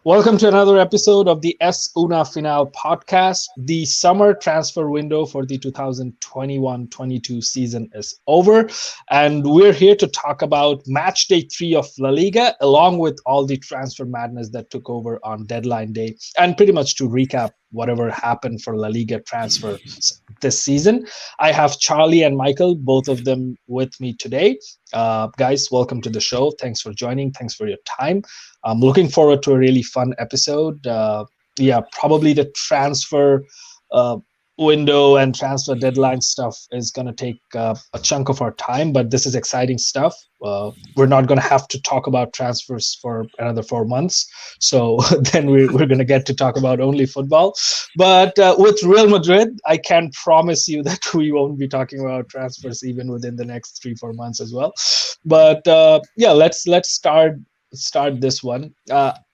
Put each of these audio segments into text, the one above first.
Welcome to another episode of the Es Una Final podcast. The summer transfer window for the 2021-22 season is over, and we're here to talk about Matchday 3 of La Liga, along with all the transfer madness that took over on deadline day, and pretty much to recap whatever happened for La Liga transfers this season. I have Charlie and Michael, both of them with me today. Guys, welcome to the show. Thanks for joining. Thanks for your time. I'm looking forward to a really fun episode. Probably the transfer window and transfer deadline stuff is going to take a chunk of our time, but this is exciting stuff. We're not going to have to talk about transfers for another 4 months. So then we're going to get to talk about only football. But with Real Madrid, I can promise you that we won't be talking about transfers even within the next 3-4 months as well. But let's start this one.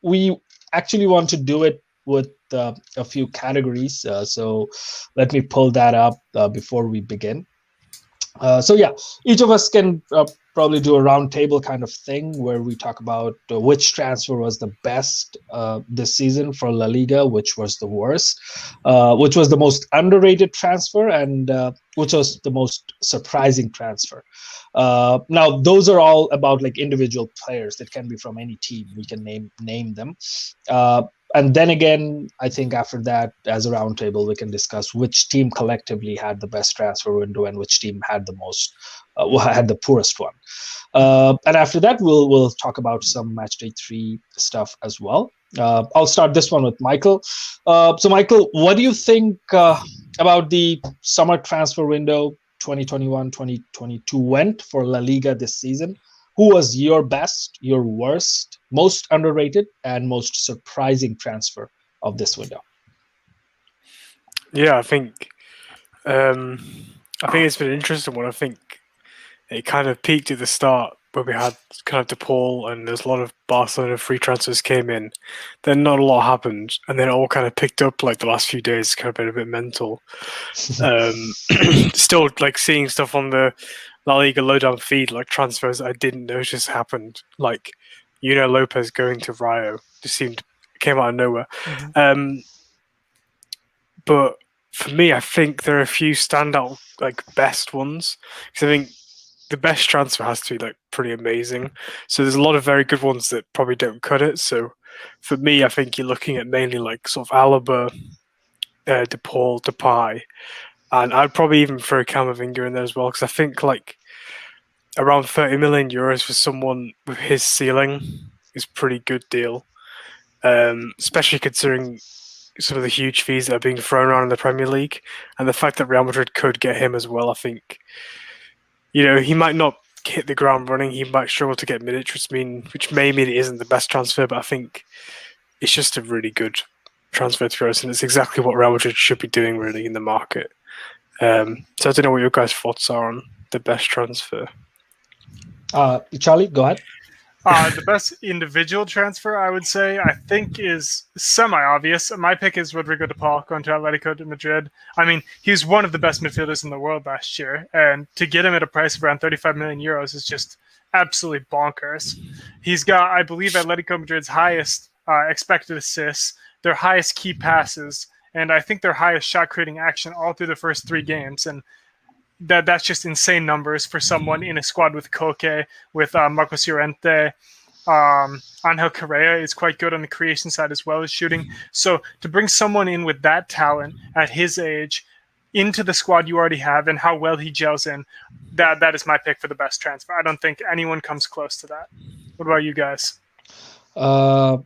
We actually want to do it with a few categories. So let me pull that up before we begin. Each of us can probably do a round table kind of thing where we talk about which transfer was the best this season for La Liga, which was the worst, which was the most underrated transfer, and which was the most surprising transfer. Now, those are all about like individual players that can be from any team. We can name them. And then again, I think after that, as a roundtable, we can discuss which team collectively had the best transfer window and which team had had the poorest one. And after that, we'll talk about some Matchday 3 stuff as well. I'll start this one with Michael. So Michael, what do you think about the summer transfer window 2021-2022 went for La Liga this season? Who was your best, your worst, most underrated, and most surprising transfer of this window? Yeah, I think it's been an interesting one. I think it kind of peaked at the start where we had kind of DePaul and there's a lot of Barcelona free transfers came in. Then not a lot happened, and then it all kind of picked up like the last few days. Kind of been a bit mental. Still like seeing stuff on the La Liga lowdown feed, like transfers I didn't notice happened, like Lopez going to Rayo just came out of nowhere. Mm-hmm. But for me, I think there are a few standout like best ones, because I think the best transfer has to be like pretty amazing. So there's a lot of very good ones that probably don't cut it. So for me, I think you're looking at mainly like sort of Alaba, DePaul, Depay. And I'd probably even throw Camavinga in there as well, because I think like around 30 million euros for someone with his ceiling is a pretty good deal, especially considering some of the huge fees that are being thrown around in the Premier League, and the fact that Real Madrid could get him as well. I think, he might not hit the ground running. He might struggle to get minutes, which may mean it isn't the best transfer, but I think it's just a really good transfer to us, and it's exactly what Real Madrid should be doing really in the market. So I don't know what your guys' thoughts are on the best transfer. Charlie, go ahead. The best individual transfer, I would say, I think is semi-obvious. My pick is Rodrigo de Paul going to Atletico de Madrid. I mean, he was one of the best midfielders in the world last year, and to get him at a price of around 35 million euros is just absolutely bonkers. He's got, I believe, Atletico Madrid's highest expected assists, their highest key passes, and I think their highest shot-creating action all through the first 3 games. And that's just insane numbers for someone in a squad with Koke, with Marcos Llorente. Angel Correa is quite good on the creation side as well as shooting. So to bring someone in with that talent at his age into the squad you already have and how well he gels in, that is my pick for the best transfer. I don't think anyone comes close to that. What about you guys? I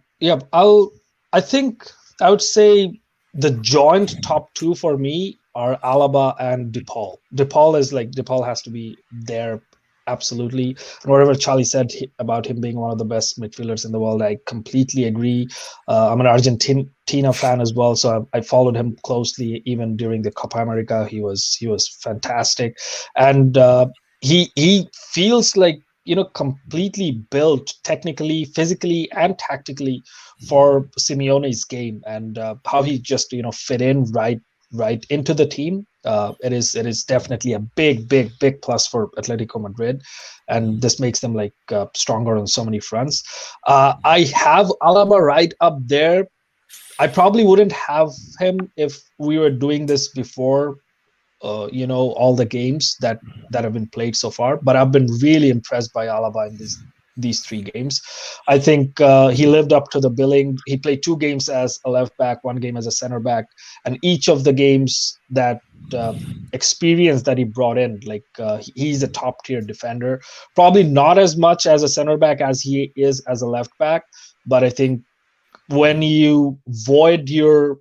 think I would say the joint top 2 for me are Alaba and DePaul. DePaul has to be there, absolutely. And whatever Charlie said about him being one of the best midfielders in the world, I completely agree. I'm an Argentina fan as well, so I followed him closely even during the Copa America. He was fantastic, and he feels like completely built technically, physically, and tactically for Simeone's game, and how he just fit in right right into the team. It is definitely a big plus for Atletico Madrid, and this makes them like stronger on so many fronts. I have Alaba right up there. I probably wouldn't have him if we were doing this before, all the games that have been played so far. But I've been really impressed by Alaba in these 3 games. I think he lived up to the billing. He played 2 games as a left back, 1 game as a center back, and each of the games that experience that he brought in, like he's a top tier defender. Probably not as much as a center back as he is as a left back, but I think when you void your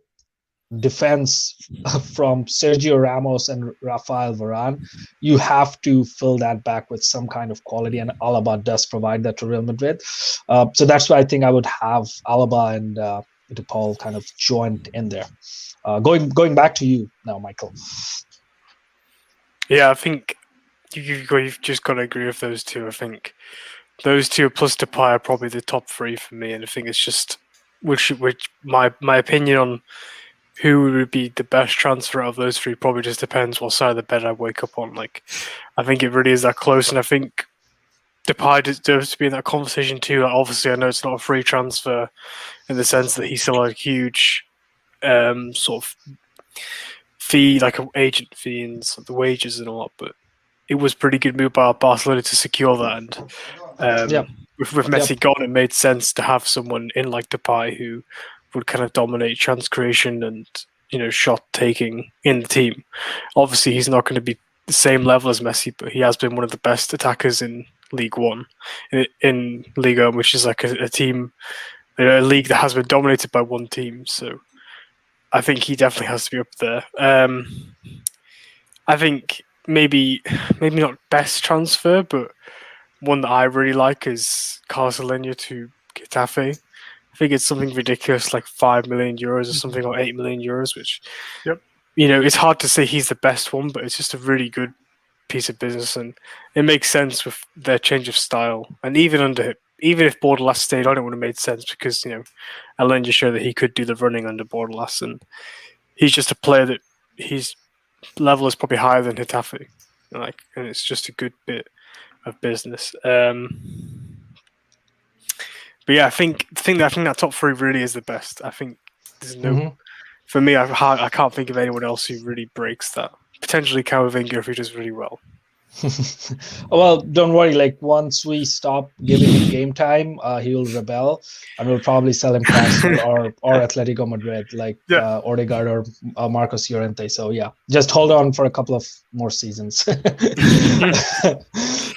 defense from Sergio Ramos and Rafael Varane, you have to fill that back with some kind of quality, and Alaba does provide that to Real Madrid. So that's why I think I would have Alaba and De Paul kind of joined in there. Going back to you now, Michael. Yeah, I think you've just got to agree with those two. I think those two plus Depay are probably the top 3 for me, and I think it's just which my opinion on who would be the best transfer out of those 3 probably just depends what side of the bed I wake up on. Like, I think it really is that close, and I think Depay deserves to be in that conversation too. Like, obviously, I know it's not a free transfer in the sense that he's still a huge sort of fee, like an agent fee and sort of the wages and all that, but it was pretty good move by Barcelona to secure that. And with Messi gone, it made sense to have someone in like Depay who would kind of dominate chance creation and shot taking in the team. Obviously, he's not going to be the same level as Messi, but he has been one of the best attackers in League One, in Liga, which is like a team, a league that has been dominated by one team. So I think he definitely has to be up there. I think maybe not best transfer, but one that I really like is Selenia to Getafe. I think it's something ridiculous, like 5 million euros or something, or 8 million euros, which, it's hard to say he's the best one, but it's just a really good piece of business, and it makes sense with their change of style. And even if Bordalas stayed on, it would have made sense because, Alenya showed that he could do the running under Bordalas, and he's just a player that his level is probably higher than Getafe, and it's just a good bit of business. But yeah, I think that top 3 really is the best. I think there's no, for me, I can't think of anyone else who really breaks that. Potentially Camavinga if he does really well. Well, don't worry. Like once we stop giving him game time, he will rebel, and we'll probably sell him transfer or Atletico Madrid, like Odegaard or Marcos Llorente. So yeah, just hold on for a couple of more seasons.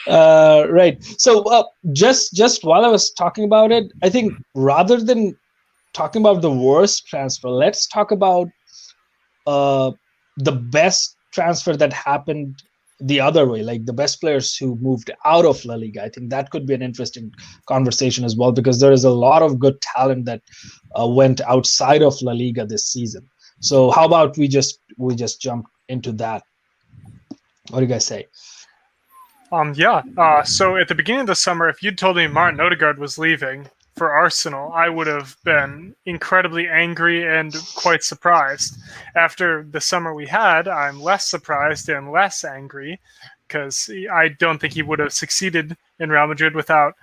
Right. So just while I was talking about it, I think rather than talking about the worst transfer, let's talk about the best transfer that happened the other way, like the best players who moved out of La Liga. I think that could be an interesting conversation as well, because there is a lot of good talent that went outside of La Liga this season. So how about we just jump into that? What do you guys say? So at the beginning of the summer, if you'd told me Martin Odegaard was leaving for Arsenal, I would have been incredibly angry and quite surprised. After the summer we had, I'm less surprised and less angry, because I don't think he would have succeeded in Real Madrid without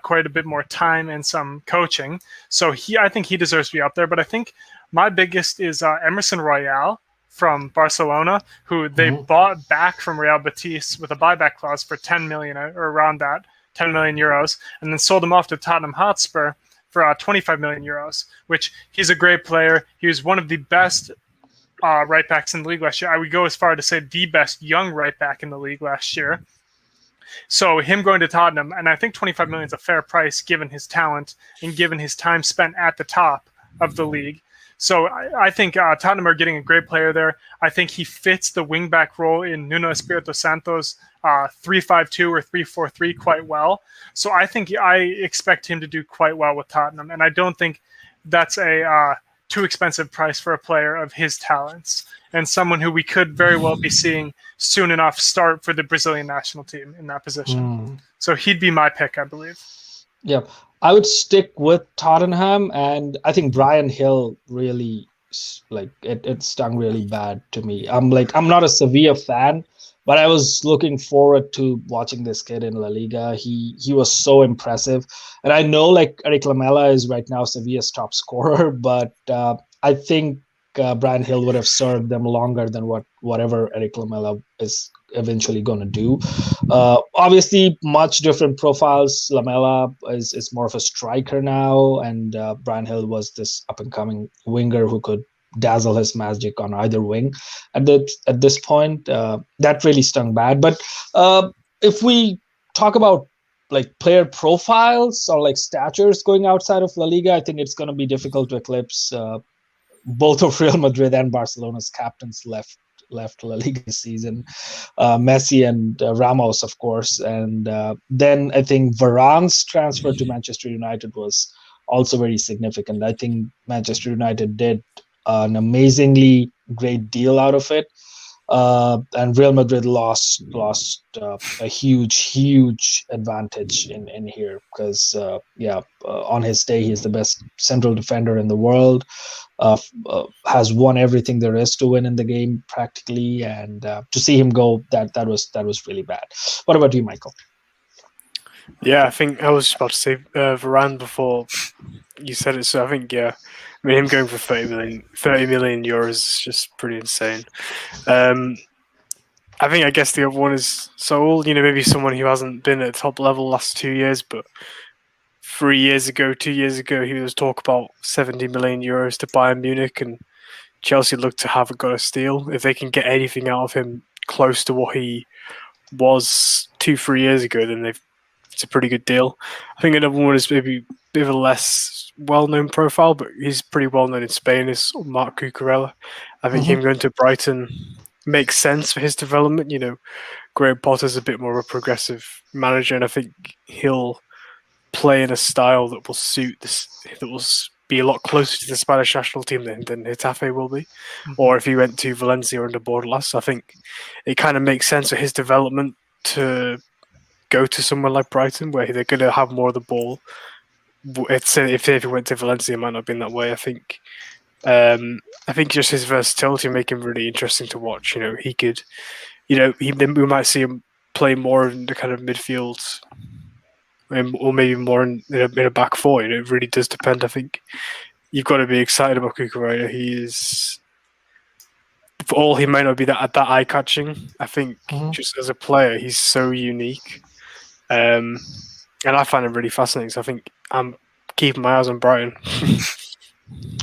quite a bit more time and some coaching. So I think he deserves to be up there. But I think my biggest is Emerson Royal from Barcelona, who they bought back from Real Betis with a buyback clause for 10 million or around that. 10 million euros, and then sold him off to Tottenham Hotspur for 25 million euros, which he's a great player. He was one of the best right backs in the league last year. I would go as far to say the best young right back in the league last year. So him going to Tottenham, and I think 25 million is a fair price given his talent and given his time spent at the top of the league. So I think Tottenham are getting a great player there. I think he fits the wingback role in Nuno Espirito Santo's 3-5-2 or 3-4-3 quite well. So I think I expect him to do quite well with Tottenham, and I don't think that's a too expensive price for a player of his talents and someone who we could very well be seeing soon enough start for the Brazilian national team in that position. So he'd be my pick, I believe. Yeah, I would stick with Tottenham, and I think Bryan Hill really it stung really bad to me. I'm not a Sevilla fan, but I was looking forward to watching this kid in La Liga. He was so impressive, and I know like Eric Lamela is right now Sevilla's top scorer, but I think Brian Hill would have served them longer than whatever Eric Lamela is eventually going to do. Obviously, much different profiles. Lamela is more of a striker now, and Brian Hill was this up and coming winger who could dazzle his magic on either wing. At this point, that really stung bad. But if we talk about like player profiles or like statures going outside of La Liga, I think it's going to be difficult to eclipse both of Real Madrid and Barcelona's captains left La Liga this season, Messi and Ramos, of course. And then I think Varane's transfer to Manchester United was also very significant. I think Manchester United did an amazingly great deal out of it. And Real Madrid lost a huge advantage in here because on his day he's the best central defender in the world, has won everything there is to win in the game practically, and to see him go, that was really bad. What about you, Michael? Yeah, I think I was about to say Varane before you said it, so I think I mean, him going for 30 million euros is just pretty insane. I guess the other one is Saul, maybe someone who hasn't been at top level last 2 years, but 2 years ago, he was talk about 70 million euros to Bayern Munich, and Chelsea look to have got a steal. If they can get anything out of him close to what he was 2-3 years ago, then it's a pretty good deal. I think another one is maybe a bit of a less well-known profile, but he's pretty well-known in Spain, is Marc Cucurella. I think him going to Brighton makes sense for his development. Graham Potter's a bit more of a progressive manager, and I think he'll play in a style that will suit this, that will be a lot closer to the Spanish national team than Getafe will be. Or if he went to Valencia under Bordalas, I think it kind of makes sense for his development to go to somewhere like Brighton, where they're going to have more of the ball. If he went to Valencia, it might not have been that way. I think just his versatility make him really interesting to watch. He could, we might see him play more in the kind of midfield, or maybe more in a back four. It really does depend. I think you've got to be excited about Cucurella. He is, for all he might not be that eye catching, I think just as a player, he's so unique. And I find him really fascinating. So I think I'm keeping my eyes on Brighton.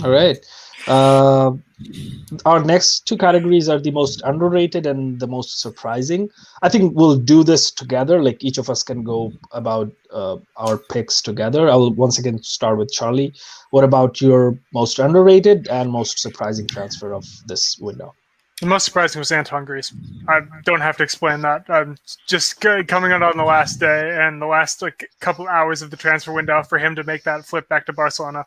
All right. Our next two categories are the most underrated and the most surprising. I think we'll do this together. Like each of us can go about our picks together. I will once again start with Charlie. What about your most underrated and most surprising transfer of this window? The most surprising was Anton Griezmann. I don't have to explain that. I'm just coming out on the last day and the last couple hours of the transfer window for him to make that flip back to Barcelona.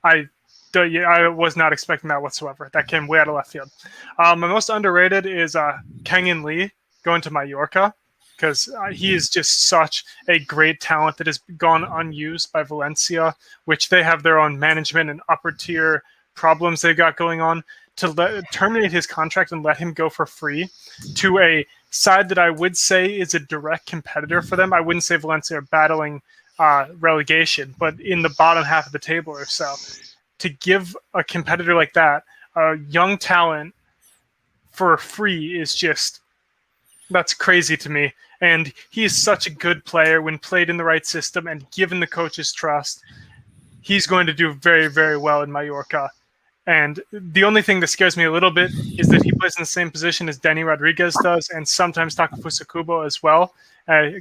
I was not expecting that whatsoever. That came way out of left field. My most underrated is Kenyon Lee going to Mallorca, because he is just such a great talent that has gone unused by Valencia, which they have their own management and upper tier problems they've got going on. To terminate his contract and let him go for free to a side that I would say is a direct competitor for them. I wouldn't say Valencia are battling relegation, but in the bottom half of the table or so. To give a competitor like that a young talent for free is just, that's crazy to me. And he is such a good player when played in the right system and given the coach's trust. He's going to do very, very well in Mallorca. And the only thing that scares me a little bit is that he plays in the same position as Denny Rodriguez does, and sometimes Takefusa Kubo as well.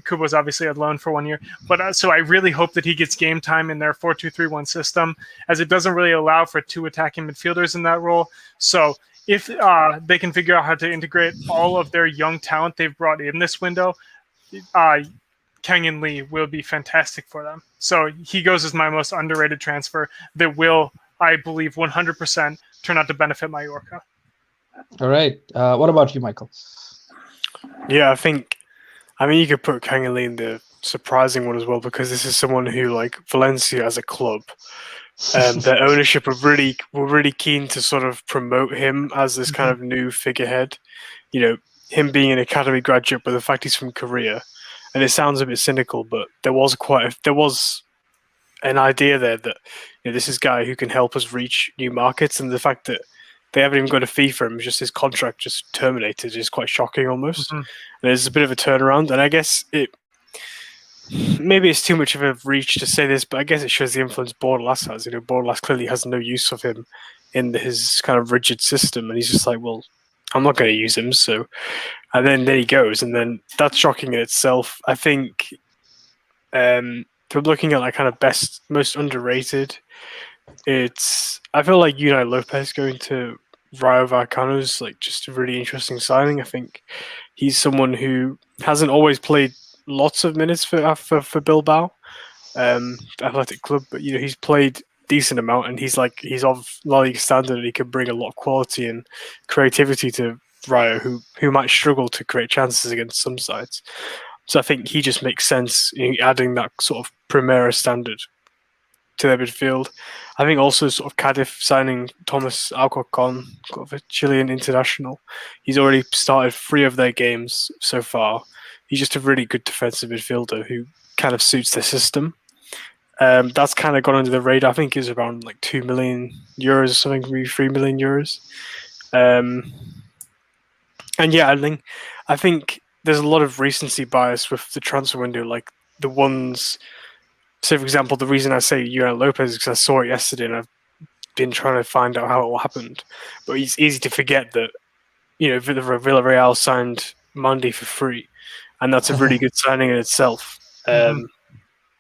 Kubo's obviously at loan for 1 year. But so I really hope that he gets game time in their 4-2-3-1 system, as it doesn't really allow for two attacking midfielders in that role. So if they can figure out how to integrate all of their young talent they've brought in this window, Kenyon Lee will be fantastic for them. So he goes as my most underrated transfer that will, I believe, 100% turn out to benefit Mallorca. All right. What about you, Michael? Yeah, I mean, you could put Kenyon Lee in the surprising one as well, because this is someone who, like, Valencia as a club The ownership were really keen to sort of promote him as this kind of new figurehead. You know, him being an academy graduate, but the fact he's from Korea, and it sounds a bit cynical, but there was an idea there that this is a guy who can help us reach new markets, and the fact that they haven't even got a fee for him, just his contract just terminated, is quite shocking almost. And there's a bit of a turnaround, and I guess maybe it's too much of a reach to say this, but I guess it shows the influence Bordalas has. Bordalas clearly has no use of him in his kind of rigid system, and he's just like, well, I'm not going to use him, so. And then there he goes, and then that's shocking in itself. I think if we're looking at like kind of best, most underrated, I feel like Unai Lopez going to Rayo Vallecano is like just a really interesting signing. I think he's someone who hasn't always played lots of minutes for Bilbao, athletic club, but he's played decent amount, and he's of La Liga standard, and he can bring a lot of quality and creativity to Rayo, who might struggle to create chances against some sides. So I think he just makes sense adding that sort of Primera standard to their midfield. I think also sort of Cadiz signing Thomas Alcorcon, a Chilean international. He's already started 3 of their games so far. He's just a really good defensive midfielder who kind of suits their system. That's kind of gone under the radar. I think it's around like 2 million euros or something, maybe 3 million euros. And yeah, I think there's a lot of recency bias with the transfer window, like the ones. So, for example, the reason I say Unai Lopez is because I saw it yesterday and I've been trying to find out how it all happened. But it's easy to forget that, Villarreal signed Mendy for free, and that's a really good signing in itself. And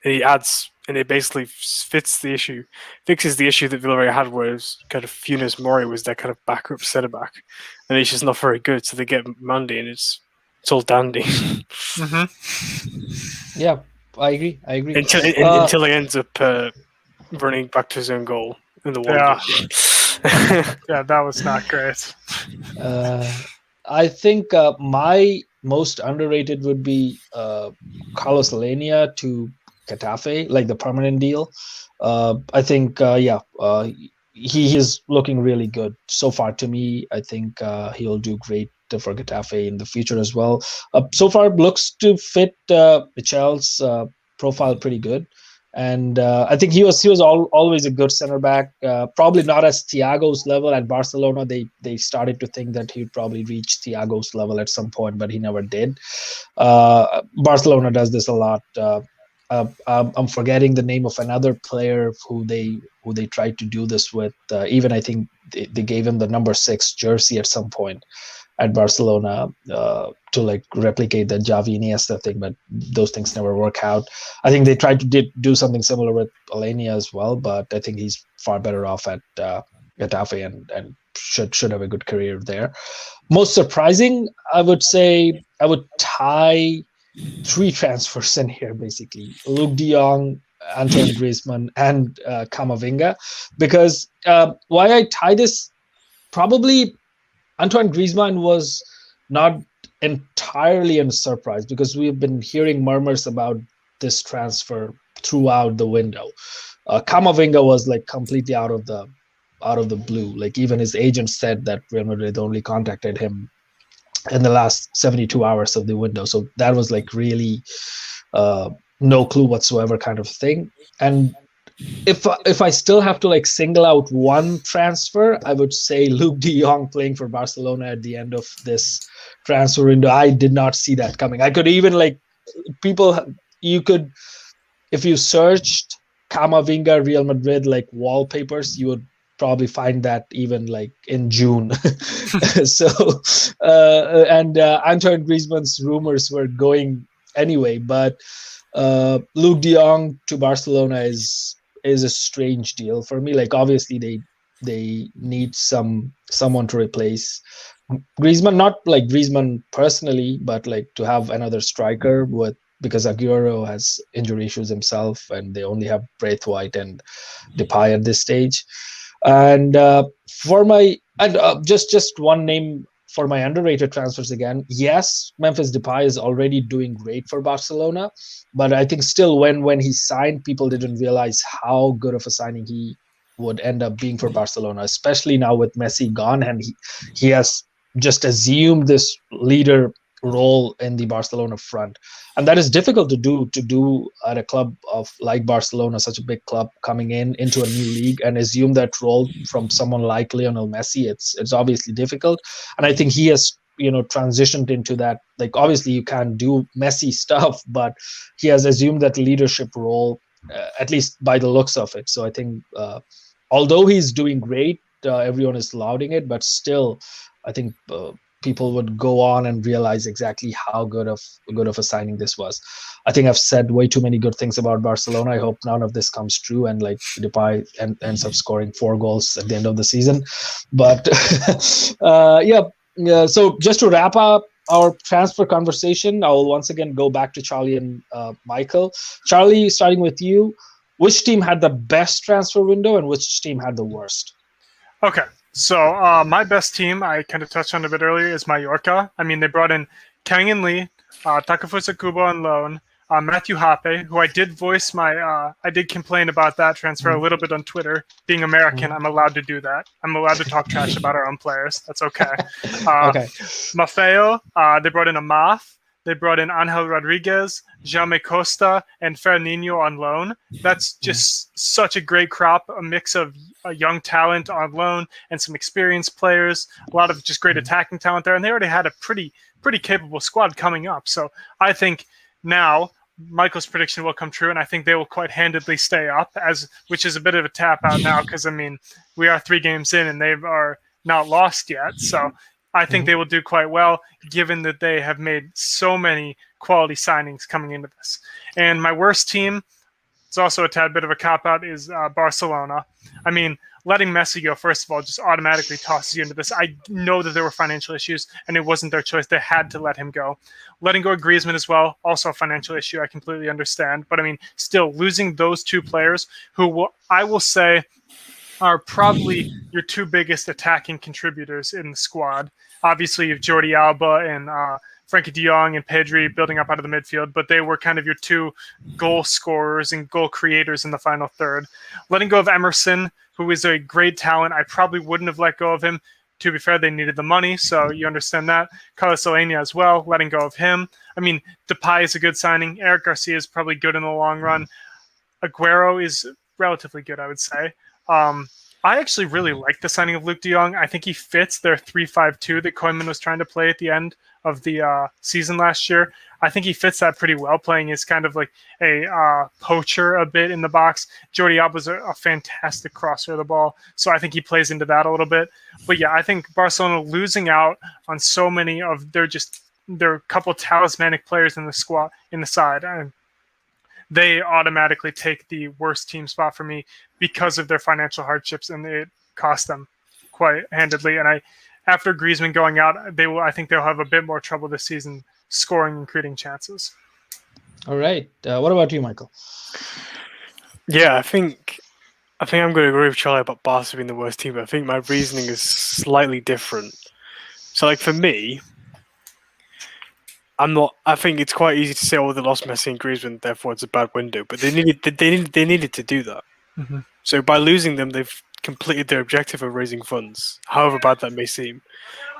it basically fixes the issue that Villarreal had, where it was kind of Funes Mori was their kind of backup centre-back, and he's just not very good, so they get Mendy, and it's all dandy. Yeah. I agree. Until he ends up running back to his own goal in the wall. Yeah, that was not great. I think my most underrated would be Carlos Selenia to Getafe, like the permanent deal. I think, he is looking really good so far to me. I think he'll do great for Getafe in the future as well. So far, looks to fit Michel's profile pretty good, and I think he was always a good center back. Probably not as Thiago's level at Barcelona. They started to think that he'd probably reach Thiago's level at some point, but he never did. Barcelona does this a lot. I'm forgetting the name of another player who they tried to do this with. Even I think they gave him the number 6 jersey at some point at Barcelona to like replicate the Xavi Iniesta thing, but those things never work out. I think they tried to do something similar with Selenia as well, but I think he's far better off at Getafe and should have a good career there. Most surprising, I would say, I would tie 3 transfers in here basically: Luke De Jong, Antoine Griezmann, and Camavinga. Because why I tie this, probably Antoine Griezmann was not entirely a surprise, because we've been hearing murmurs about this transfer throughout the window. Camavinga was like completely out of the blue. Like even his agent said that Real Madrid only contacted him in the last 72 hours of the window. So that was like really no clue whatsoever kind of thing. And if I still have to like single out one transfer, I would say Luke De Jong playing for Barcelona at the end of this transfer window. I did not see that coming. I could even if you searched Camavinga Real Madrid like wallpapers, you would probably find that even like in June. So Antoine Griezmann's rumors were going anyway, but Luke De Jong to Barcelona is a strange deal for me. Like obviously they need someone to replace Griezmann, not like Griezmann personally, but like to have another striker because Aguero has injury issues himself, and they only have Braithwaite and Depay at this stage. And just one name for my underrated transfers again. Yes, Memphis Depay is already doing great for Barcelona, but I think still when he signed, people didn't realize how good of a signing he would end up being for Barcelona, especially now with Messi gone, and he has just assumed this leader role in the Barcelona front, and that is difficult to do at a club of like Barcelona, such a big club coming into a new league and assume that role from someone like Lionel Messi. It's obviously difficult, and I think he has transitioned into that. Like, obviously you can't do Messi stuff, but he has assumed that leadership role, at least by the looks of it. So I think although he's doing great, everyone is lauding it, but still I think people would go on and realize exactly how good of a signing this was. I think I've said way too many good things about Barcelona. I hope none of this comes true and like Depay ends up scoring 4 goals at the end of the season. But so just to wrap up our transfer conversation, I will once again go back to Charlie and Michael. Charlie, starting with you, which team had the best transfer window and which team had the worst? Okay. So my best team, I kind of touched on a bit earlier, is Mallorca. I mean, they brought in Kang In Lee, Takefusa Kubo on loan, Matthew Hape, who I did voice I did complain about that transfer a little bit on Twitter. Being American, I'm allowed to do that. I'm allowed to talk trash about our own players. That's okay. Okay. Maffeo, they brought in Amaf. They brought in Angel Rodriguez, Jaume Costa, and Fernandinho on loan. That's just such a great crop, a mix of a young talent on loan and some experienced players, a lot of just great attacking talent there. And they already had a pretty capable squad coming up. So I think now Michael's prediction will come true, and I think they will quite handedly stay up, which is a bit of a tap out now because, I mean, we are 3 games in and they are not lost yet. So I think they will do quite well, given that they have made so many quality signings coming into this. And my worst team, it's also a tad bit of a cop-out, is Barcelona. I mean, letting Messi go, first of all, just automatically tosses you into this. I know that there were financial issues, and it wasn't their choice. They had to let him go. Letting go of Griezmann as well, also a financial issue. I completely understand. But, I mean, still, losing those 2 players who I will say are probably your 2 biggest attacking contributors in the squad. Obviously, you have Jordi Alba and Frankie de Jong and Pedri building up out of the midfield, but they were kind of your 2 goal scorers and goal creators in the final third. Letting go of Emerson, who is a great talent, I probably wouldn't have let go of him. To be fair, they needed the money, so you understand that. Carlos Selenia as well, letting go of him. I mean, Depay is a good signing. Eric Garcia is probably good in the long run. Aguero is relatively good, I would say. I actually really like the signing of Luke de Jong. I think he fits their 3-5-2 that Koeman was trying to play at the end of the season last year. I think he fits that pretty well, playing as kind of like a poacher a bit in the box. Jordi Alba was a fantastic crosser of the ball, so I think he plays into that a little bit. But yeah, I think Barcelona losing out on so many of their couple talismanic players in the squad, in the side, and they automatically take the worst team spot for me because of their financial hardships, and it cost them quite handedly. And after Griezmann going out, I think they'll have a bit more trouble this season scoring and creating chances. All right. What about you, Michael? Yeah, I think I'm going to agree with Charlie about Barca being the worst team, but I think my reasoning is slightly different. So, like, for me, I think it's quite easy to say, oh, they lost Messi and Griezmann, therefore it's a bad window. But they needed to do that. Mm-hmm. So by losing them, they've completed their objective of raising funds, however bad that may seem.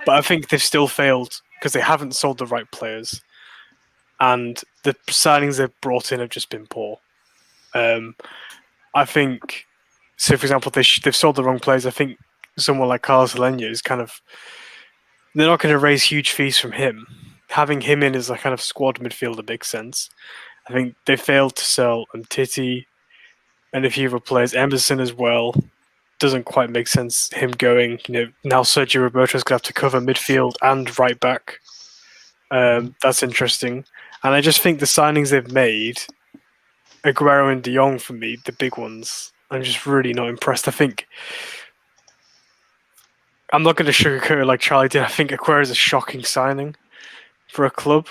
But I think they've still failed because they haven't sold the right players, and the signings they've brought in have just been poor. I think, so for example, they've sold the wrong players. I think someone like Carlos Selenia is kind of, they're not going to raise huge fees from him. Having him in as a kind of squad midfielder makes sense. I think they failed to sell Umtiti and a few other players. Emerson as well doesn't quite make sense. Him going, now Sergio Roberto's going to have to cover midfield and right back. That's interesting. And I just think the signings they've made, Aguero and De Jong for me, the big ones, I'm just really not impressed. I think I'm not going to sugarcoat it like Charlie did. I think Aguero is a shocking signing for a club.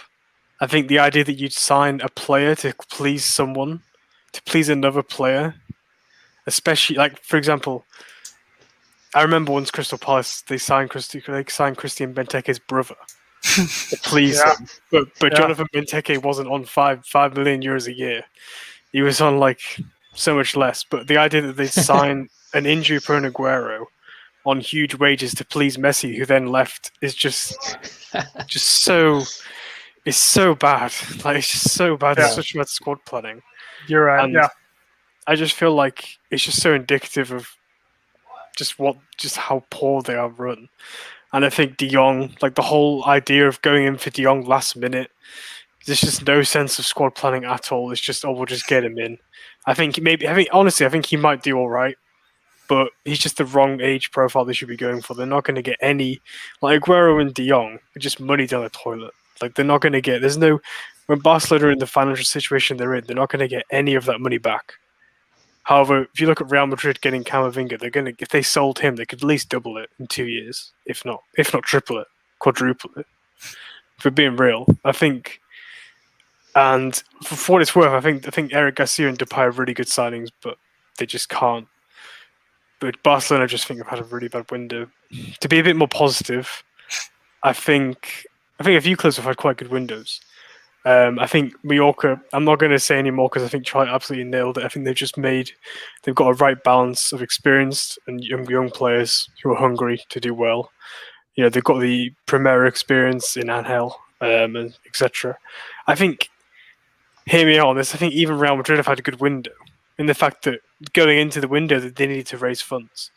I think the idea that you'd sign a player to please someone, to please another player, especially, like, for example, I remember once Crystal Palace, they signed Christian Benteke's brother to please him. But Jonathan Benteke wasn't on 5 million euros a year. He was on, like, so much less. But the idea that they sign an injury-prone Aguero on huge wages to please Messi, who then left, is just so. It's so bad. Like, it's just so bad. Yeah. It's such bad squad planning. You're right. And yeah. I just feel like it's just so indicative of just how poor they are run. And I think De Jong, like the whole idea of going in for De Jong last minute, there's just no sense of squad planning at all. It's just, we'll just get him in. Honestly, I think he might do all right, but he's just the wrong age profile they should be going for. They're not going to get any, like Aguero and De Jong are just money down the toilet. Like, they're not going to get, when Barcelona are in the financial situation they're in, they're not going to get any of that money back. However, if you look at Real Madrid getting Camavinga, if they sold him, they could at least double it in 2 years, if not triple it, quadruple it. For being real, I think, and for what it's worth, I think Eric Garcia and Depay are really good signings, but they just can't. But Barcelona, I just think, have had a really bad window. To be a bit more positive, I think a few clubs have had quite good windows. I think Mallorca, I'm not going to say any more because I think Charlie absolutely nailed it. I think they've got a right balance of experienced and young players who are hungry to do well. You know, they've got the Premier experience in Angel, and etc. I think, hear me out on this, I think even Real Madrid have had a good window in the fact that going into the window that they needed to raise funds.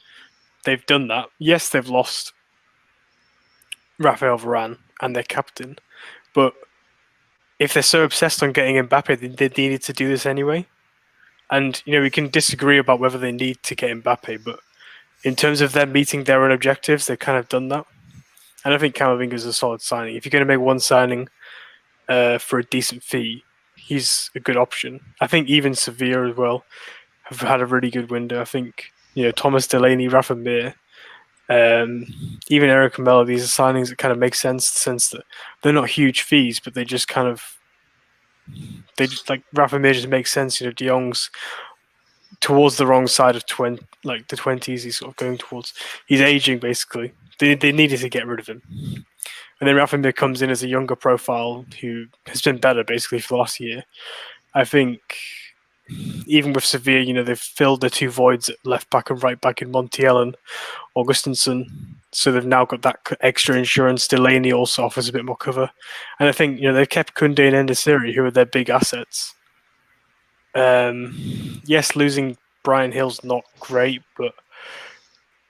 They've done that. Yes, they've lost Rafael Varane and their captain, but if they're so obsessed on getting Mbappe, they needed to do this anyway. And, you know, we can disagree about whether they need to get Mbappe, but in terms of them meeting their own objectives, they've kind of done that. And I think Camavinga is a solid signing. If you're going to make one signing for a decent fee, he's a good option. I think even Sevilla as well have had a really good window. I think, you know, Thomas Delaney, Rafa Mir, even Eric Melo, these are signings that kind of make sense in the sense that they're not huge fees, but they just like Rafa Mir just makes sense. You know, De Jong's towards the wrong side of the 20s. He's sort of going towards. He's aging basically. They needed to get rid of him, and then Rafa Mir comes in as a younger profile who has been better basically for the last year. I think even with Sevilla, you know, they've filled the two voids at left back and right back in Montiel and Augustinsson. So they've now got that extra insurance. Delaney also offers a bit more cover. And I think, you know, they've kept Koundé and En-Nesyri, who are their big assets. Yes, losing Brian Hill's not great, but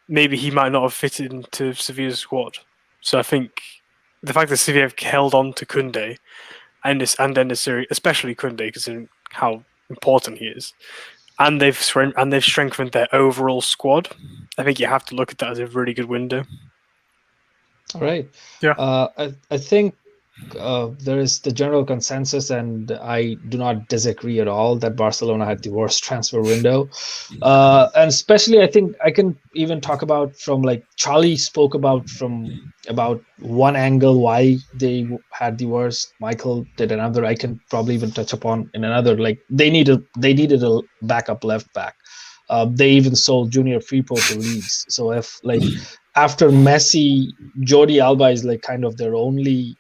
maybe he might not have fitted into Sevilla's squad. So I think the fact that Sevilla have held on to Koundé and En-Nesyri, especially Koundé, considering how important he is, and they've strengthened their overall squad, I think you have to look at that as a really good window. All right. Yeah. I think there is the general consensus, and I do not disagree at all, that Barcelona had the worst transfer window. And especially, I think I can even talk about from, like, Charlie spoke about one angle why they had the worst. Michael did another. I can probably even touch upon in another. Like, they needed a backup left back. They even sold Junior Firpo to Leeds. So if, like, after Messi, Jordi Alba is like kind of their only,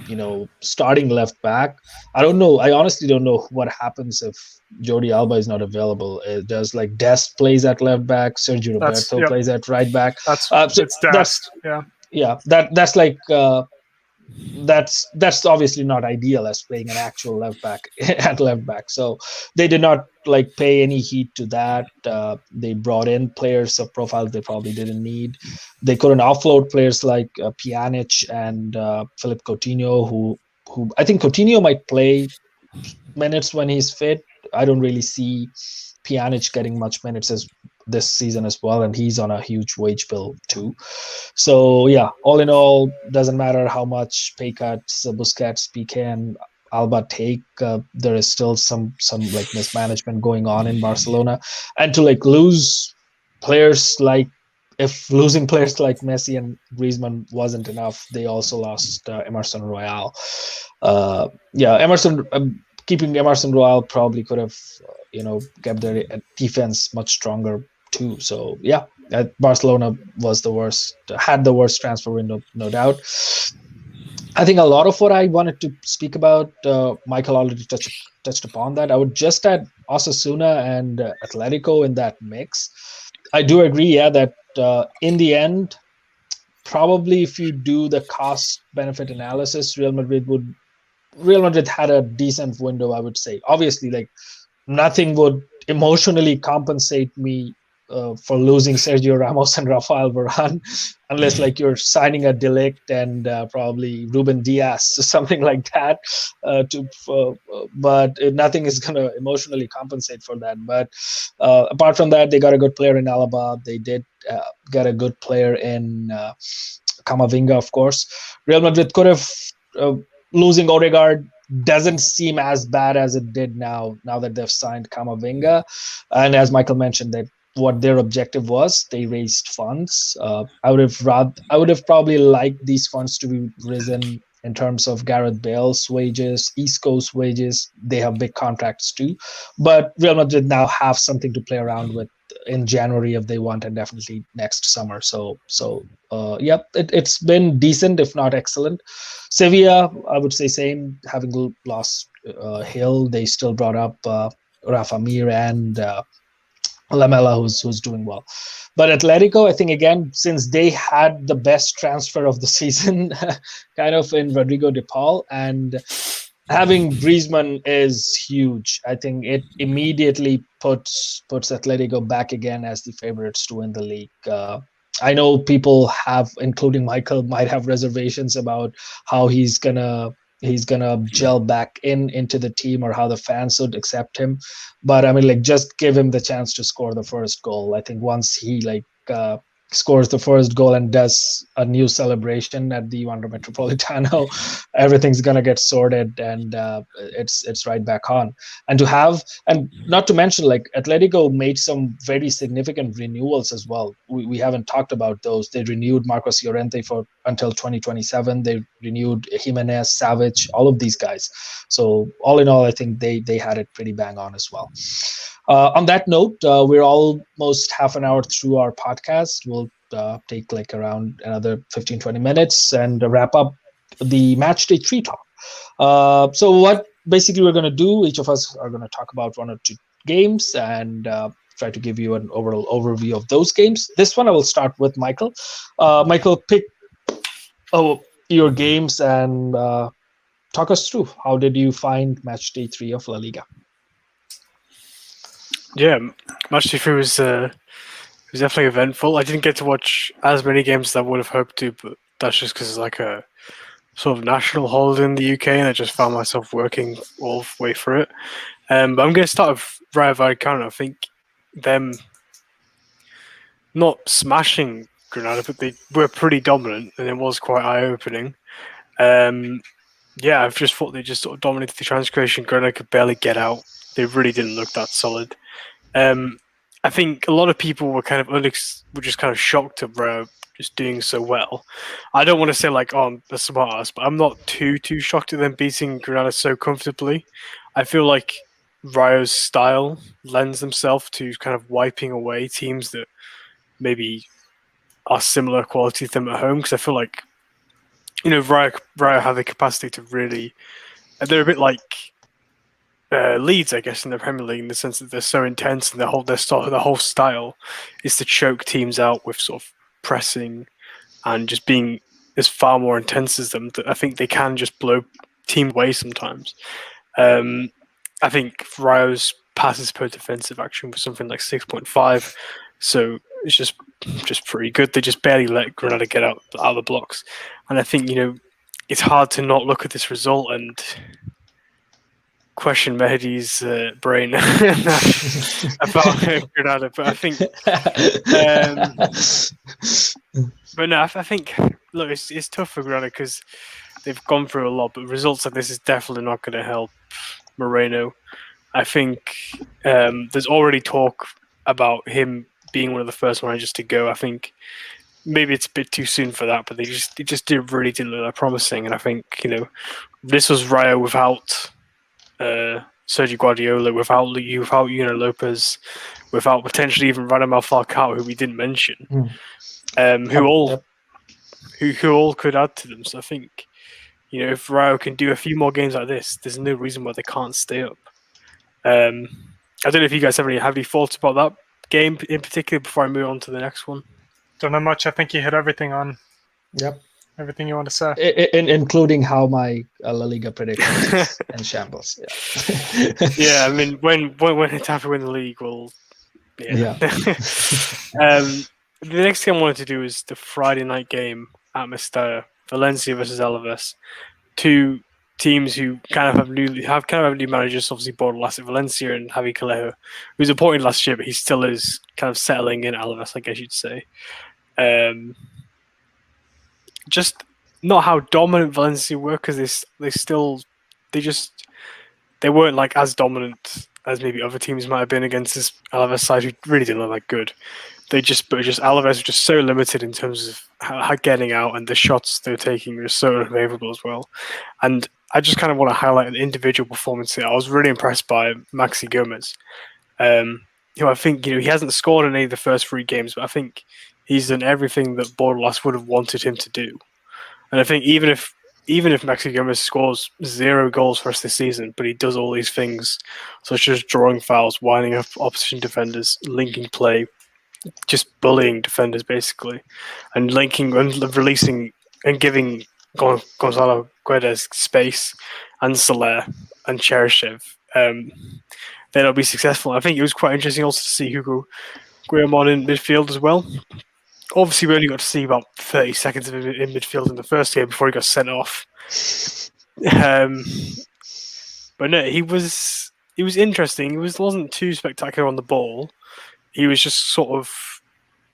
you know, starting left back. I don't know. I honestly don't know what happens if Jordi Alba is not available. Does, like, Dest plays at left back, Sergio Roberto plays at right back. That's Dest. That's like that's obviously not ideal as playing an actual left back at left back. So they did not, like, pay any heed to that. They brought in players of profile they probably didn't need. They couldn't offload players like Pjanic and Philippe Coutinho, who I think Coutinho might play minutes when he's fit. I don't really see Pjanic getting much minutes this season as well, and he's on a huge wage bill too. So yeah, all in all, doesn't matter how much pay cuts Busquets, Piqué, and Alba take, there is still some like mismanagement going on in Barcelona, and to, like, lose players like, if losing players like Messi and Griezmann wasn't enough, they also lost Emerson Royal. Keeping Emerson Royal probably could have, you know, kept their defense much stronger too. So yeah, Barcelona had the worst transfer window, no doubt. I think a lot of what I wanted to speak about, Michael already touched upon that. I would just add Osasuna and Atletico in that mix. I do agree, yeah, that in the end, probably if you do the cost benefit analysis, Real Madrid had a decent window, I would say. Obviously, like nothing would emotionally compensate me for losing Sergio Ramos and Rafael Varane, unless like you're signing a Delict and probably Ruben Diaz, something like that. But nothing is gonna emotionally compensate for that. But apart from that, they got a good player in Alaba. They did get a good player in Camavinga, of course. Real Madrid could have losing Odegaard doesn't seem as bad as it did now that they've signed Camavinga. And as Michael mentioned, that what their objective was, they raised funds. I would have probably liked these funds to be risen in terms of Gareth Bale's wages, Isco's wages. They have big contracts too, but Real Madrid now have something to play around with in January if they want, and definitely next summer. Yep, it's been decent, if not excellent. Sevilla, I would say same. Having lost Hill, they still brought up Rafa Mir and Lamela, who's doing well. But Atletico, I think again, since they had the best transfer of the season, kind of in Rodrigo de Paul, and having Griezmann is huge. I think it immediately puts Atletico back again as the favorites to win the league. I know people have, including Michael, might have reservations about how he's gonna gel back into the team or how the fans would accept him. But I mean, like, just give him the chance to score the first goal. I think once he scores the first goal and does a new celebration at the Wanda Metropolitano, everything's gonna get sorted, and it's right back on. And not to mention, like, Atletico made some very significant renewals as well. We haven't talked about those. They renewed Marcos Llorente for until 2027. They renewed Jimenez, Savage, all of these guys. So all in all, I think they had it pretty bang on as well. On that note, we're almost half an hour through our podcast. We'll take like around another 15-20 minutes and wrap up the Matchday 3 talk. So what basically we're going to do, each of us are going to talk about one or two games and try to give you an overall overview of those games. This one I will start with Michael. Michael, pick your games and talk us through. How did you find Matchday 3 of La Liga? Yeah, Matchday 3 was definitely eventful. I didn't get to watch as many games as I would have hoped to, but that's just because it's like a sort of national holiday in the UK, and I just found myself working all the way through it. But I'm going to start with Rayo Vallecano. I think them not smashing Granada, but they were pretty dominant, and it was quite eye-opening. Yeah, I've just thought they just sort of dominated the transgression. Granada could barely get out. They really didn't look that solid. I think a lot of people were kind of were just kind of shocked at Rayo just doing so well. I don't want to say like, oh, the smart ass, but I'm not too shocked at them beating Granada so comfortably. I feel like Rayo's style lends themselves to kind of wiping away teams that maybe are similar quality to them at home, because I feel like, you know, Rayo have the capacity to really, they're a bit like Leeds, I guess, in the Premier League, in the sense that they're so intense, and their whole style is to choke teams out with sort of pressing and just being as far more intense as them, that I think they can just blow team away sometimes. I think Rayo's passes per defensive action was something like 6.5, so it's just pretty good. They just barely let Granada get out of the blocks, and I think, you know, it's hard to not look at this result and question Mehdi's brain about Granada, but I think, but no, I think, look, it's tough for Granada because they've gone through a lot, but results like this is definitely not going to help Moreno. I think there's already talk about him being one of the first managers to go. I think maybe it's a bit too soon for that, but they just really didn't look that promising. And I think, you know, this was Rayo without Sergio Guardiola, without Lopez, without potentially even Radamel Falcao, who we didn't mention, who all could add to them. So I think, you know, if Rayo can do a few more games like this, there's no reason why they can't stay up. I don't know if you guys have any thoughts about that game in particular before I move on to the next one? Don't know much. I think you hit everything on. Yep. Everything you want to say, including how my La Liga prediction is in shambles. Yeah. Yeah, I mean, when Getafe win the league, well, yeah. The next thing I wanted to do is the Friday night game at Mestalla, Valencia versus Alaves. Two teams who kind of have new managers. Obviously, Bordalas at Valencia and Javi Callejo, who was appointed last year, but he still is kind of settling in Alaves, I guess you'd say. Just not how dominant Valencia were, because they weren't like as dominant as maybe other teams might have been against this Alaves side who really didn't look that good. Alaves were just so limited in terms of how getting out, and the shots they were taking were so unfavourable as well. And I just kind of want to highlight an individual performance here. I was really impressed by Maxi Gomez, who I think he hasn't scored in any of the first 3 games, but I think he's done everything that Bordalas would have wanted him to do. And I think even if Maxi Gomez scores 0 goals for us this season, but he does all these things, such as drawing fouls, winding up opposition defenders, linking play, just bullying defenders basically, and linking and releasing and giving Gonzalo Guedes space, and Soler and Cheryshev, then it'll be successful. I think it was quite interesting also to see Hugo Guillamon in midfield as well. Obviously, we only got to see about 30 seconds of him in midfield in the first game before he got sent off. But no, he was interesting. He wasn't too spectacular on the ball. He was just sort of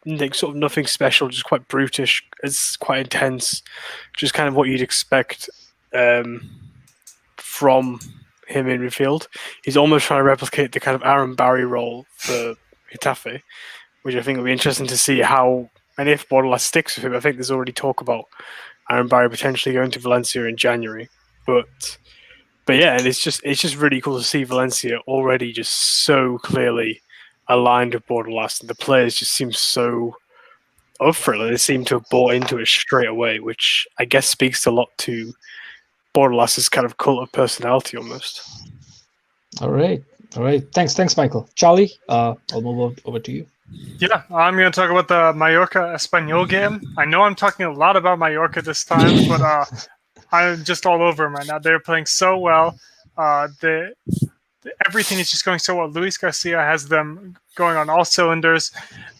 nothing special, just quite brutish. It's quite intense, just kind of what you'd expect from him in midfield. He's almost trying to replicate the kind of Aaron Barry role for Getafe, which I think will be interesting to see how. And if Bordalas sticks with him, I think there's already talk about Aaron Barry potentially going to Valencia in January. But yeah, and it's just really cool to see Valencia already just so clearly aligned with Bordalas, and the players just seem so up for it. They seem to have bought into it straight away, which I guess speaks a lot to Bordalas' kind of cult of personality almost. All right. Thanks, Michael. Charlie, I'll move over to you. Yeah, I'm going to talk about the Mallorca-Espanyol game. I know I'm talking a lot about Mallorca this time, but I'm just all over them right now. They're playing so well. Everything is just going so well. Luis Garcia has them going on all cylinders.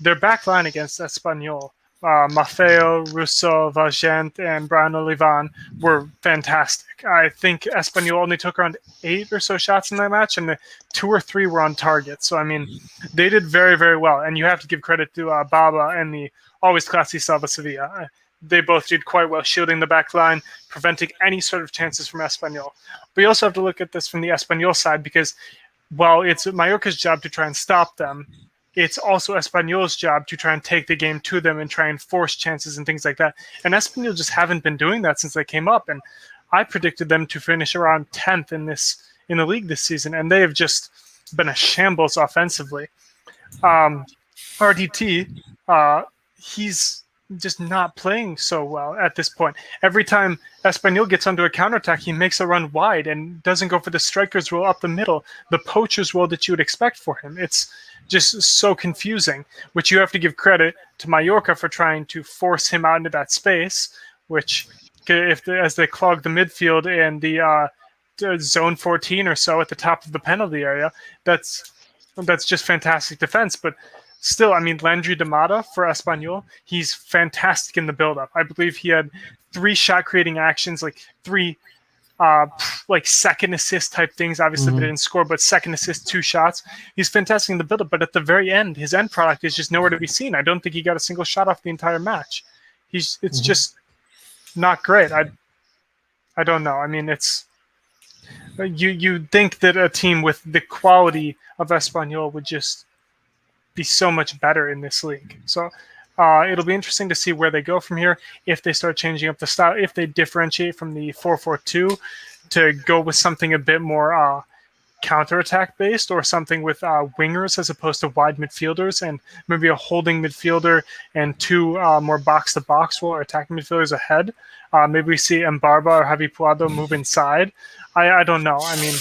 Their back line against Espanyol, Maffeo, Russo, Valgent, and Brian Olivan were fantastic. I think Espanyol only took around 8 or so shots in that match, and 2 or 3 were on target. So, I mean, they did very, very well. And you have to give credit to Baba and the always classy Salva Sevilla. They both did quite well shielding the back line, preventing any sort of chances from Espanyol. But you also have to look at this from the Espanyol side, because while it's Mallorca's job to try and stop them, it's also Espanyol's job to try and take the game to them and try and force chances and things like that. And Espanyol just haven't been doing that since they came up. And I predicted them to finish around 10th in the league this season, and they have just been a shambles offensively. RDT, he's just not playing so well at this point. Every time Espanyol gets onto a counterattack, he makes a run wide and doesn't go for the striker's role up the middle, the poacher's role that you would expect for him. It's just so confusing, which you have to give credit to Mallorca for trying to force him out into that space, which as they clog the midfield and the zone 14 or so at the top of the penalty area, that's just fantastic defense. But still, I mean, Landry Damata for Espanyol, he's fantastic in the build-up. I believe he had 3 shot-creating actions, like 3 second assist type things. Obviously, they didn't score, but second assist, 2 shots. He's fantastic in the build-up, but at the very end, his end product is just nowhere to be seen. I don't think he got a single shot off the entire match. It's just not great. I don't know. I mean, it's you think that a team with the quality of Espanyol would just be so much better in this league. So it'll be interesting to see where they go from here, if they start changing up the style, if they differentiate from the 4-4-2 to go with something a bit more counterattack based, or something with wingers as opposed to wide midfielders, and maybe a holding midfielder and 2 more box-to-box or attacking midfielders ahead. Maybe we see Mbarba or Javi Puado move inside. I don't know. I mean,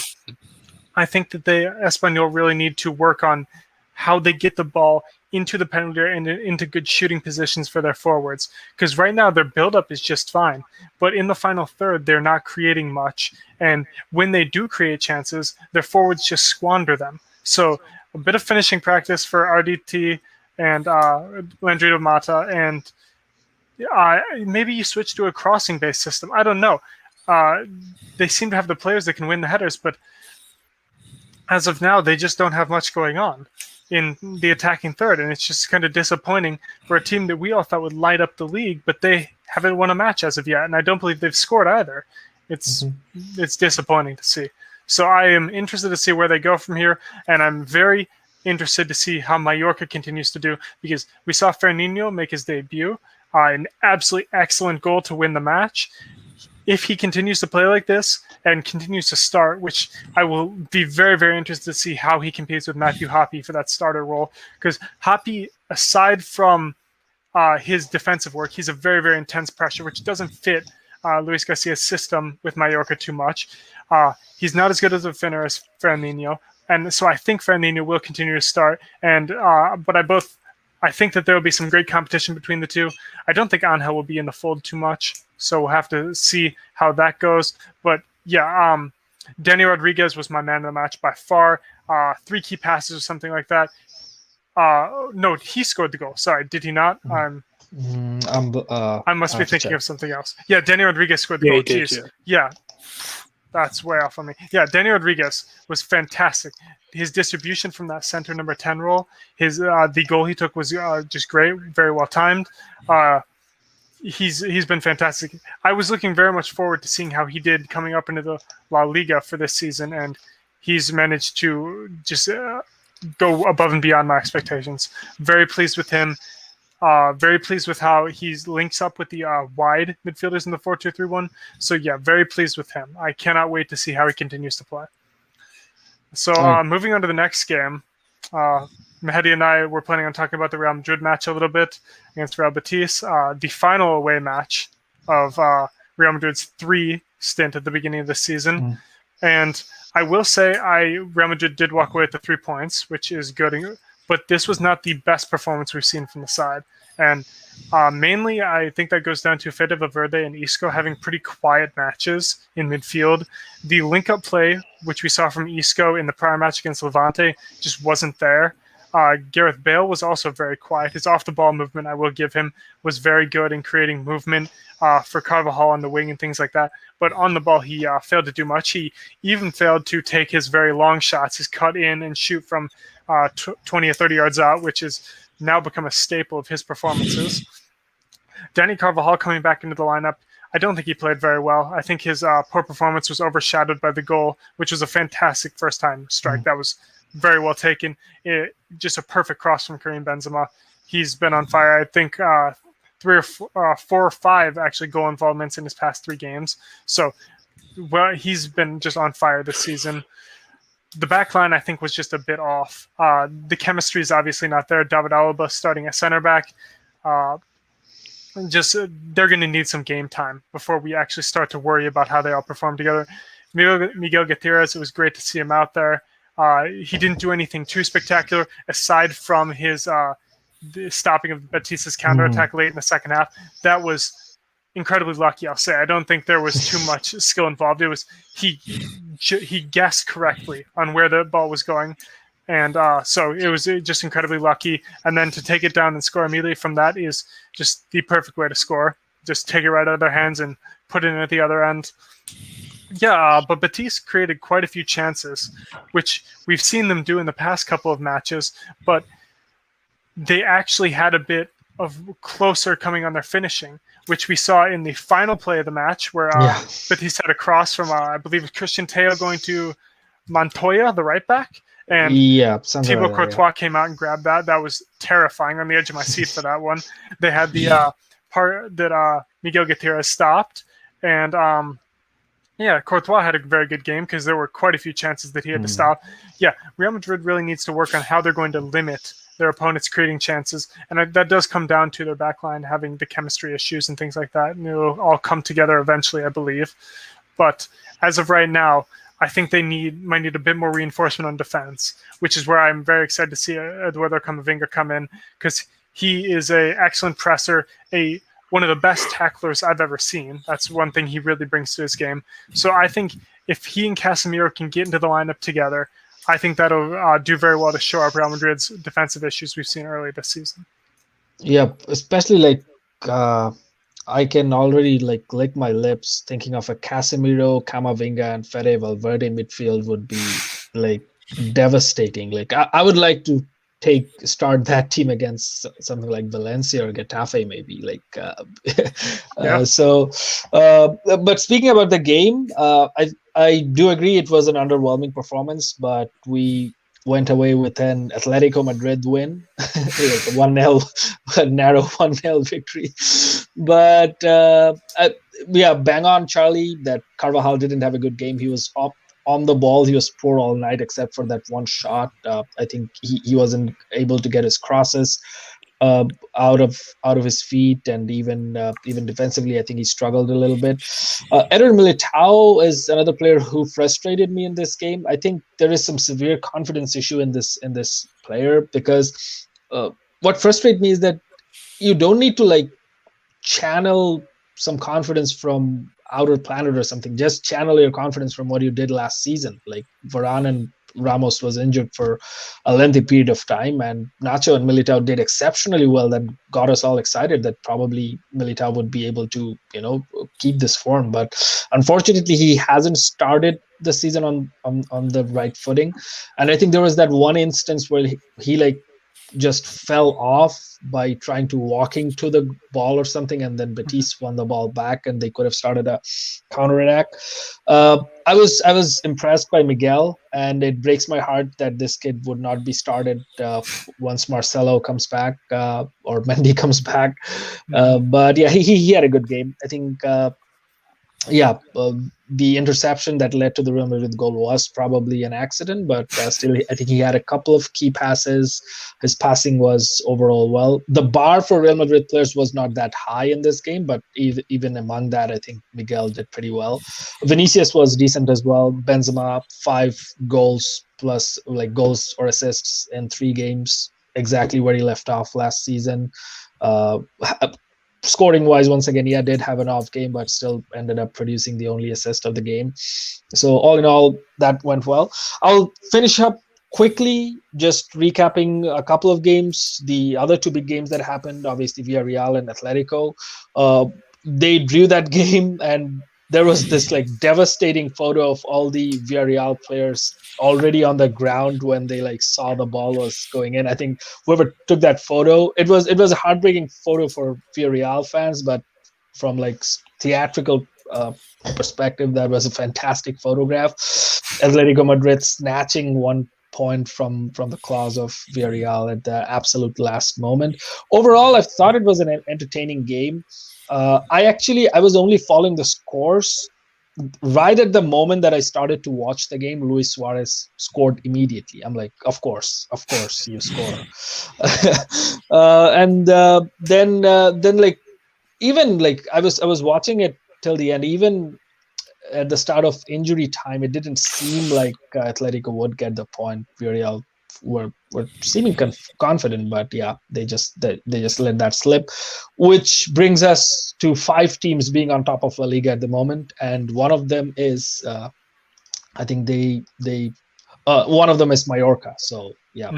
I think that Espanyol really need to work on how they get the ball into the penalty area and into good shooting positions for their forwards. Because right now their buildup is just fine, but in the final third they're not creating much. And when they do create chances, their forwards just squander them. So a bit of finishing practice for RDT and Landrito Mata, and maybe you switch to a crossing-based system. I don't know. They seem to have the players that can win the headers, but as of now, they just don't have much going on in the attacking third, and it's just kind of disappointing for a team that we all thought would light up the league, but they haven't won a match as of yet, and I don't believe they've scored either. It's disappointing to see. So I am interested to see where they go from here, and I'm very interested to see how Mallorca continues to do, because we saw Fernandinho make his debut, an absolutely excellent goal to win the match. If he continues to play like this and continues to start, which I will be very, very interested to see how he competes with Matthew Hoppe for that starter role, because Hoppe, aside from his defensive work, he's a very, very intense pressure, which doesn't fit Luis Garcia's system with Mallorca too much. He's not as good as a finner as Fernandinho, and so I think Fernandinho will continue to start. And but I think that there will be some great competition between the two. I don't think Angel will be in the fold too much, so we'll have to see how that goes. But yeah, Danny Rodriguez was my man of the match by far. 3 key passes or something like that. No, he scored the goal. Sorry, did he not? I must be thinking of something else. Yeah, Danny Rodriguez scored the goal. Did, yeah, that's way off on me. Yeah, Danny Rodriguez was fantastic. His distribution from that center number 10 role, the goal he took was just great, very well timed. He's been fantastic. I was looking very much forward to seeing how he did coming up into the La Liga for this season, and he's managed to just go above and beyond my expectations. Very pleased with him. Very pleased with how he links up with the wide midfielders in the 4-2-3-1. So yeah, very pleased with him. I cannot wait to see how he continues to play. So moving on to the next game, Mehdi and I were planning on talking about the Real Madrid match a little bit against Real Betis, the final away match of Real Madrid's 3 stint at the beginning of the season. And I will say Real Madrid did walk away with the 3 points, which is good. But this was not the best performance we've seen from the side. And mainly, I think that goes down to Fede Valverde and Isco having pretty quiet matches in midfield. The link-up play, which we saw from Isco in the prior match against Levante, just wasn't there. Gareth Bale was also very quiet. His off-the-ball movement, I will give him, was very good in creating movement for Carvajal on the wing and things like that. But on the ball, he failed to do much. He even failed to take his very long shots, his cut in and shoot from 20 or 30 yards out, which has now become a staple of his performances. Danny Carvajal coming back into the lineup, I don't think he played very well. I think his poor performance was overshadowed by the goal, which was a fantastic first-time strike. That was very well taken. Just a perfect cross from Karim Benzema. He's been on fire. I think 4 or 5 actually goal involvements in his past 3 games. So, well, he's been just on fire this season. The back line, I think, was just a bit off. The chemistry is obviously not there. David Alaba starting at center back. They're going to need some game time before we actually start to worry about how they all perform together. Miguel Gutierrez, it was great to see him out there. He didn't do anything too spectacular aside from his the stopping of Batista's counterattack late in the second half. That was incredibly lucky, I'll say. I don't think there was too much skill involved. It was he guessed correctly on where the ball was going. And so it was just incredibly lucky. And then to take it down and score immediately from that is just the perfect way to score. Just take it right out of their hands and put it in at the other end. Yeah, but Betis created quite a few chances, which we've seen them do in the past couple of matches, but they actually had a bit of closer coming on their finishing, which we saw in the final play of the match where Betis had a cross from, I believe, Christian Teo going to Montoya, the right back, and Thibaut Courtois came out and grabbed that. That was terrifying. On the edge of my seat for that one. They had the part that Miguel Gutierrez stopped, and Courtois had a very good game because there were quite a few chances that he had to stop. Yeah, Real Madrid really needs to work on how they're going to limit their opponents creating chances, and that does come down to their backline having the chemistry issues and things like that, and it'll all come together eventually, I believe. But as of right now, I think they might need a bit more reinforcement on defense, which is where I'm very excited to see Eduardo Camavinga come in, because he is an excellent presser, one of the best tacklers I've ever seen. That's one thing he really brings to his game. So I think if he and Casemiro can get into the lineup together, I think that'll do very well to shore up Real Madrid's defensive issues we've seen early this season. Yeah, especially like I can already like lick my lips thinking of a Casemiro, Camavinga, and Fede Valverde midfield would be like devastating. Like I would like to start that team against something like Valencia or Getafe, maybe. Like but speaking about the game, I do agree it was an underwhelming performance, but we went away with an Atletico Madrid win, like a 1-0, a narrow 1-0 victory. But yeah, bang on, Charlie, that Carvajal didn't have a good game. He was up on the ball. He was poor all night except for that one shot. I think he wasn't able to get his crosses out of his feet, and even defensively, I think he struggled a little bit. Eder Militao is another player who frustrated me in this game. I think there is some severe confidence issue in this player, because what frustrates me is that you don't need to like channel some confidence from outer planet or something. Just channel your confidence from what you did last season. Like Varane and Ramos was injured for a lengthy period of time, and Nacho and Militao did exceptionally well. That got us all excited that probably Militao would be able to, keep this form. But unfortunately, he hasn't started the season on the right footing. And I think there was that one instance where he like just fell off by trying to walking to the ball or something, and then Betis won the ball back, and they could have started a counterattack. I was impressed by Miguel, and it breaks my heart that this kid would not be started once Marcelo comes back or Mendy comes back. But yeah, he had a good game. I think. The interception that led to the Real Madrid goal was probably an accident, but still, I think he had a couple of key passes. His passing was overall well. The bar for Real Madrid players was not that high in this game, but even among that, I think Miguel did pretty well. Vinicius was decent as well. Benzema, 5 goals plus like goals or assists in 3 games, exactly where he left off last season. Scoring wise, once again, did have an off game, but still ended up producing the only assist of the game. So all in all, that went well. I'll finish up quickly, just recapping a couple of games. The other 2 big games that happened, obviously Villarreal and Atletico. They drew that game, and there was this like devastating photo of all the Villarreal players already on the ground when they like saw the ball was going in. I think whoever took that photo, it was a heartbreaking photo for Villarreal fans, but from like theatrical perspective, that was a fantastic photograph. Atletico Madrid snatching 1 point from the claws of Villarreal at the absolute last moment. Overall, I thought it was an entertaining game. I was only following the scores. Right at the moment that I started to watch the game, Luis Suarez scored immediately. I'm like, of course, you score. Then like, even like I was watching it till the end. Even at the start of injury time, it didn't seem like Atletico would get the point. Villarreal were seeming confident, but yeah, they just let that slip, which brings us to 5 teams being on top of La Liga at the moment, and one of them is I think one of them is Mallorca. So yeah,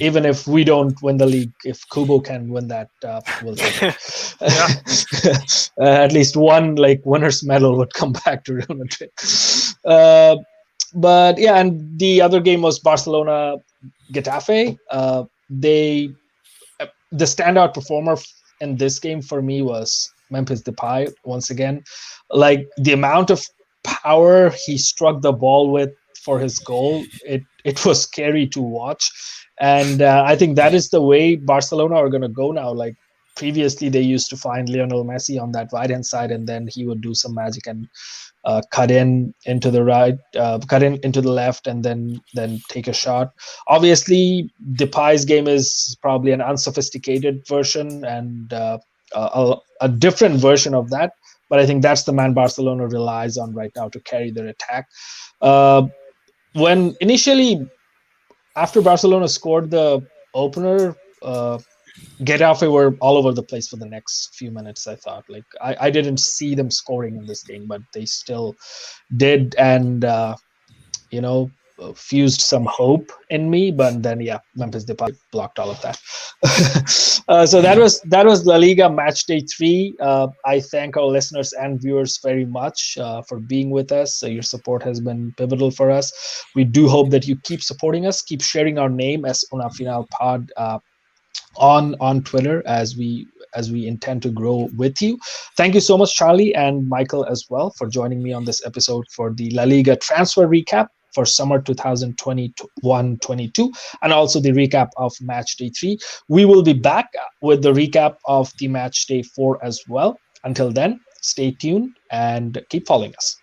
even if we don't win the league, if Kubo can win that, we'll take it. At least one like winner's medal would come back to Real Madrid. But yeah, and the other game was Barcelona Getafe. The standout performer in this game for me was Memphis Depay once again. Like the amount of power he struck the ball with for his goal, it was scary to watch. And I think that is the way Barcelona are going to go now. Like previously they used to find Lionel Messi on that right hand side, and then he would do some magic and cut in into the right, cut in into the left, and then take a shot. Obviously, Depay's game is probably an unsophisticated version and a different version of that. But I think that's the man Barcelona relies on right now to carry their attack. When initially, after Barcelona scored the opener, Getafe were all over the place for the next few minutes. I thought, like, I didn't see them scoring in this game, but they still did, and fused some hope in me. But then, Memphis Depay blocked all of that. So that was La Liga Match Day 3. I thank our listeners and viewers very much for being with us. Your support has been pivotal for us. We do hope that you keep supporting us, keep sharing our name as Una Final Pod on Twitter as we intend to grow with you. Thank you so much, Charlie and Michael, as well, for joining me on this episode for the La Liga transfer recap for summer 2021-22, and also the recap of Match Day 3. We will be back with the recap of the Match Day 4 as well. Until then, stay tuned and keep following us.